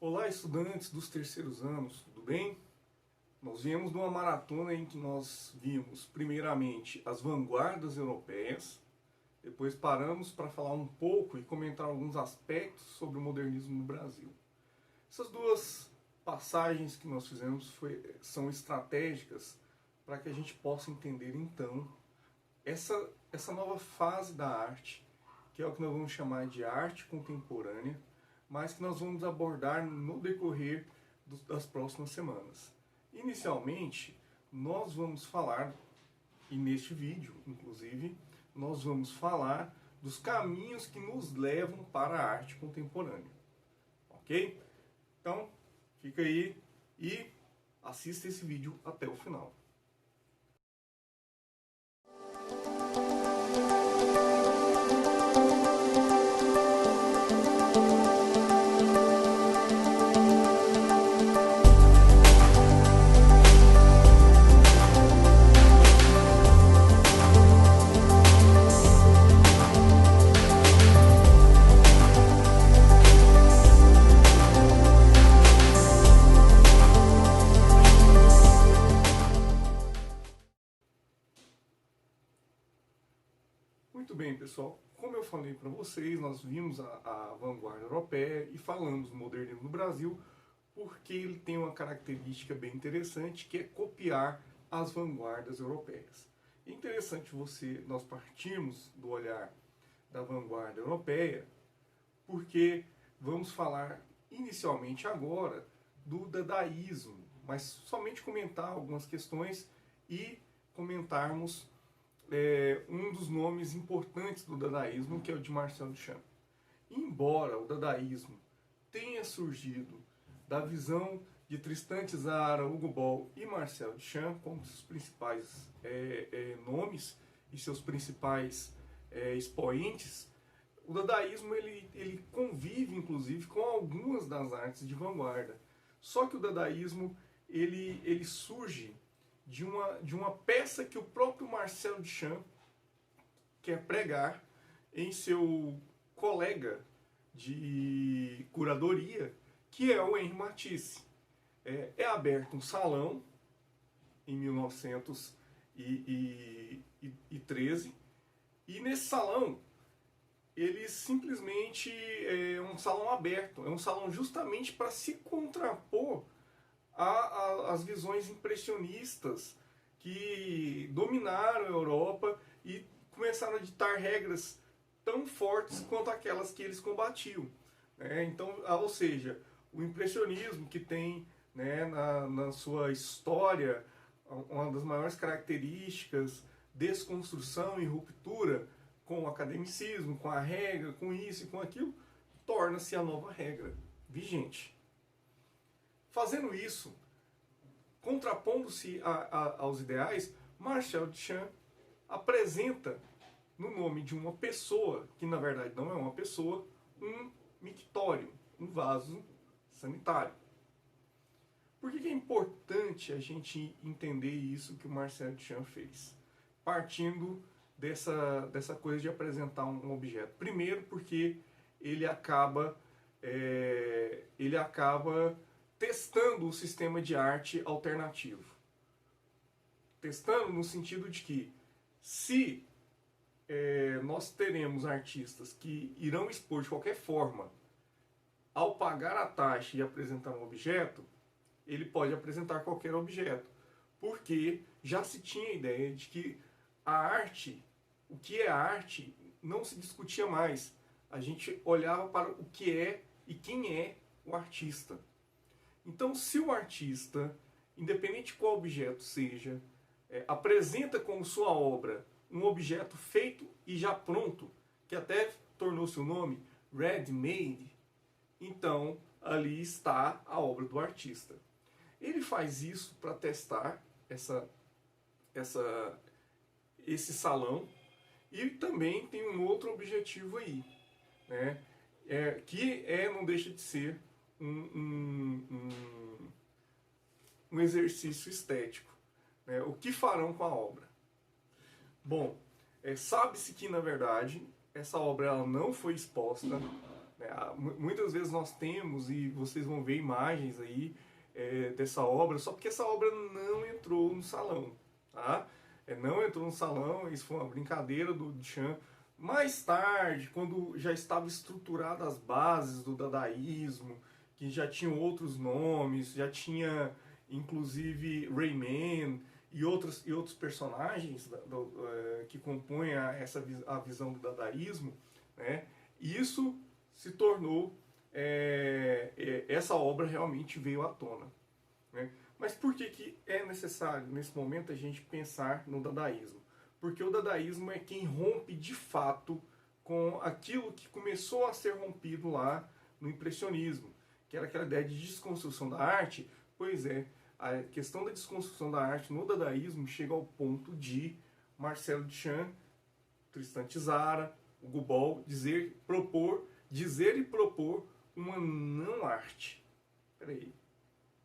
Olá, estudantes dos terceiros anos, tudo bem? Nós viemos de uma maratona em que nós vimos, primeiramente, as vanguardas europeias, depois paramos para falar um pouco e comentar alguns aspectos sobre o modernismo no Brasil. Essas duas passagens que nós fizemos são estratégicas para que a gente possa entender, então, essa nova fase da arte, que é o que nós vamos chamar de arte contemporânea, mas que nós vamos abordar no decorrer das próximas semanas. Inicialmente, nós vamos falar, e neste vídeo, inclusive, nós vamos falar dos caminhos que nos levam para a arte contemporânea. Ok? Então, fica aí e assista esse vídeo até o final. Muito bem, pessoal. Como eu falei para vocês, nós vimos a vanguarda europeia e falamos do modernismo no Brasil porque ele tem uma característica bem interessante, que é copiar as vanguardas europeias. É interessante nós partirmos do olhar da vanguarda europeia, porque vamos falar inicialmente agora do dadaísmo, mas somente comentar algumas questões e comentarmos um dos nomes importantes do dadaísmo, que é o de Marcel Duchamp. Embora o dadaísmo tenha surgido da visão de Tristan Tzara, Hugo Ball e Marcel Duchamp como seus principais nomes e seus principais expoentes, o dadaísmo ele convive inclusive com algumas das artes de vanguarda. Só que o dadaísmo ele surge de uma peça que o próprio Marcel Duchamp quer pregar em seu colega de curadoria, que é o Henri Matisse. É aberto um salão em 1913 e nesse salão ele simplesmente é um salão aberto, é um salão justamente para se contrapor às visões impressionistas que dominaram a Europa e começaram a ditar regras tão fortes quanto aquelas que eles combatiam. Então, ou seja, o impressionismo, que tem na sua história uma das maiores características, desconstrução e ruptura com o academicismo, com a regra, com isso e com aquilo, torna-se a nova regra vigente. Fazendo isso, contrapondo-se aos ideais, Marcel Duchamp apresenta, no nome de uma pessoa, que na verdade não é uma pessoa, um mictório, um vaso sanitário. Por que é importante a gente entender isso que o Marcel Duchamp fez? Partindo dessa coisa de apresentar um objeto. Primeiro porque ele acaba testando o sistema de arte alternativo. Testando no sentido de que, se nós teremos artistas que irão expor de qualquer forma, ao pagar a taxa e apresentar um objeto, ele pode apresentar qualquer objeto. Porque já se tinha a ideia de que a arte, o que é arte, não se discutia mais. A gente olhava para o que é e quem é o artista. Então, se o artista, independente de qual objeto seja, apresenta como sua obra um objeto feito e já pronto, que até tornou-se o nome ready-made, então ali está a obra do artista. Ele faz isso para testar esse salão, e também tem um outro objetivo aí, né? Não deixa de ser um exercício estético. Né? O que farão com a obra? Bom, sabe-se que, na verdade, essa obra ela não foi exposta, Muitas vezes nós temos, e vocês vão ver imagens aí dessa obra, só porque essa obra não entrou no salão, tá? Não entrou no salão, isso foi uma brincadeira do Duchamp. Mais tarde, quando já estava estruturadas as bases do dadaísmo, que já tinham outros nomes, já tinha inclusive Rayman e outros personagens que compõem a visão do dadaísmo, né? Isso se tornou, essa obra realmente veio à tona, né? Mas por que é necessário, nesse momento, a gente pensar no dadaísmo? Porque o dadaísmo é quem rompe de fato com aquilo que começou a ser rompido lá no impressionismo, que era aquela ideia de desconstrução da arte. Pois é, a questão da desconstrução da arte no dadaísmo chega ao ponto de Marcel Duchamp, Tristan Tzara, o Goubol dizer e propor uma não arte. Peraí,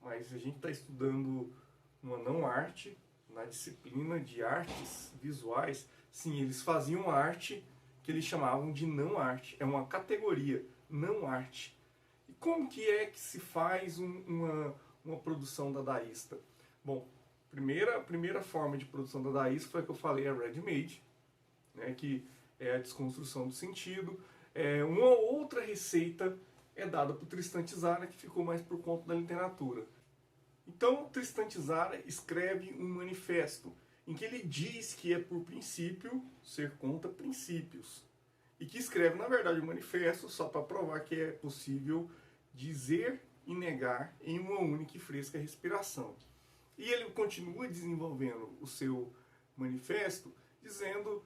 mas a gente está estudando uma não arte na disciplina de artes visuais. Sim, eles faziam arte que eles chamavam de não arte. É uma categoria, não arte. E como que é que se faz uma produção dadaísta? Bom, a primeira forma de produção dadaísta foi a que eu falei, a ready-made, né, que é a desconstrução do sentido. Uma outra receita é dada por Tristan Tzara, que ficou mais por conta da literatura. Então, Tristan Tzara escreve um manifesto em que ele diz que é por princípio ser contra princípios. E que escreve, na verdade, um manifesto só para provar que é possível dizer e negar em uma única e fresca respiração. E ele continua desenvolvendo o seu manifesto, dizendo,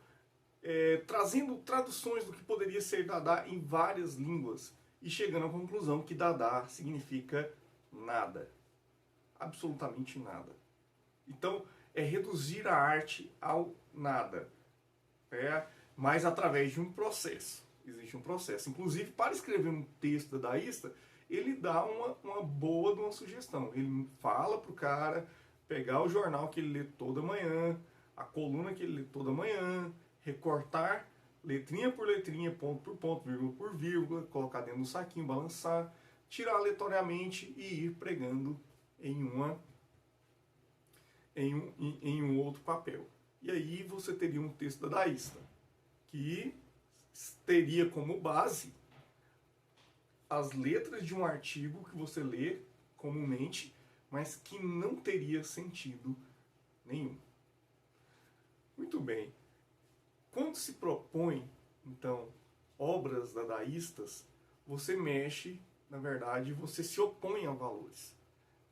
trazendo traduções do que poderia ser Dada em várias línguas, e chegando à conclusão que Dada significa nada. Absolutamente nada. Então, é reduzir a arte ao nada. Mas através de um processo. Existe um processo. Inclusive, para escrever um texto dadaísta, ele dá uma boa de uma sugestão. Ele fala para o cara pegar o jornal que ele lê toda manhã, a coluna que ele lê toda manhã, recortar letrinha por letrinha, ponto por ponto, vírgula por vírgula, colocar dentro do saquinho, balançar, tirar aleatoriamente e ir pregando em um outro papel. E aí você teria um texto dadaísta, que teria como base as letras de um artigo que você lê comumente, mas que não teria sentido nenhum. Muito bem. Quando se propõe, então, obras dadaístas, você mexe, na verdade, você se opõe a valores.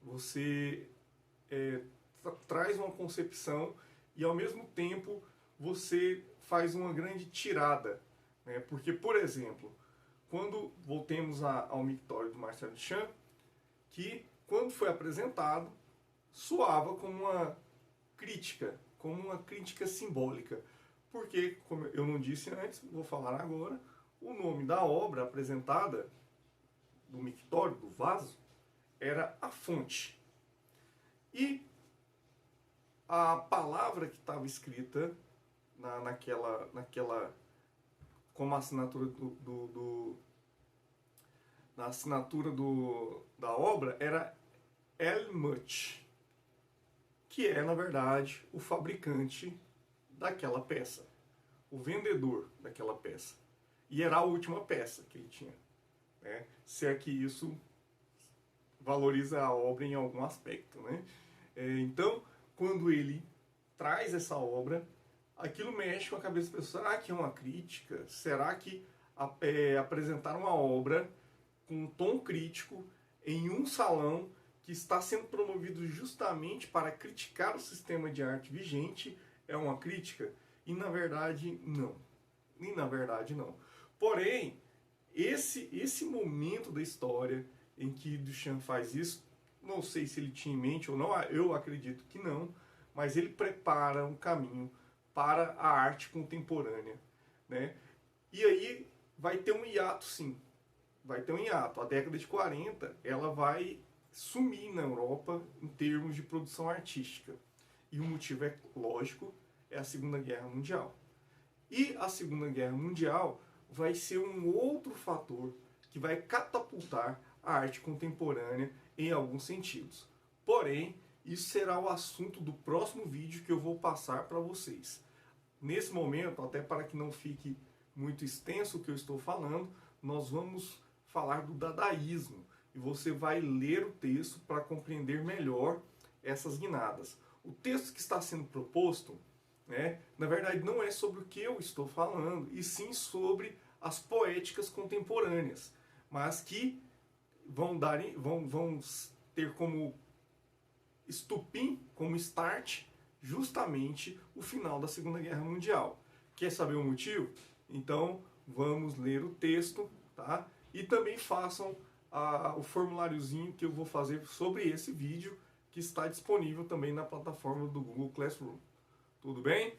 Você traz uma concepção e, ao mesmo tempo, você faz uma grande tirada. Né? Porque, por exemplo, quando voltemos ao mictório do Marcel Duchamp, que, quando foi apresentado, soava como uma crítica simbólica. Porque, como eu não disse antes, vou falar agora, o nome da obra apresentada, do mictório, do vaso, era A Fonte. E a palavra que estava escrita naquela como assinatura na assinatura da obra era Helmut, que é, na verdade, o fabricante daquela peça, o vendedor daquela peça. E era a última peça que ele tinha. Né? Se é que isso valoriza a obra em algum aspecto. Né? Então, quando ele traz essa obra, aquilo mexe com a cabeça das pessoas. Será que é uma crítica? Será que apresentar uma obra com um tom crítico em um salão que está sendo promovido justamente para criticar o sistema de arte vigente é uma crítica? E na verdade não. Porém, esse momento da história em que Duchamp faz isso, não sei se ele tinha em mente ou não, eu acredito que não, mas ele prepara um caminho para a arte contemporânea. Né? E aí vai ter um hiato, sim. Vai ter um hiato. A década de 40 ela vai sumir na Europa em termos de produção artística. E o motivo é lógico, é a Segunda Guerra Mundial. E a Segunda Guerra Mundial vai ser um outro fator que vai catapultar a arte contemporânea em alguns sentidos. Porém, isso será o assunto do próximo vídeo que eu vou passar para vocês. Nesse momento, até para que não fique muito extenso o que eu estou falando, nós vamos falar do dadaísmo. E você vai ler o texto para compreender melhor essas guinadas. O texto que está sendo proposto, na verdade, não é sobre o que eu estou falando, e sim sobre as poéticas contemporâneas, mas que vão ter como estupim, como start, justamente o final da Segunda Guerra Mundial. Quer saber o motivo? Então vamos ler o texto, tá? E também façam o formuláriozinho que eu vou fazer sobre esse vídeo, que está disponível também na plataforma do Google Classroom. Tudo bem?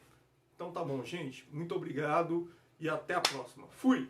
Então tá bom, gente. Muito obrigado e até a próxima. Fui!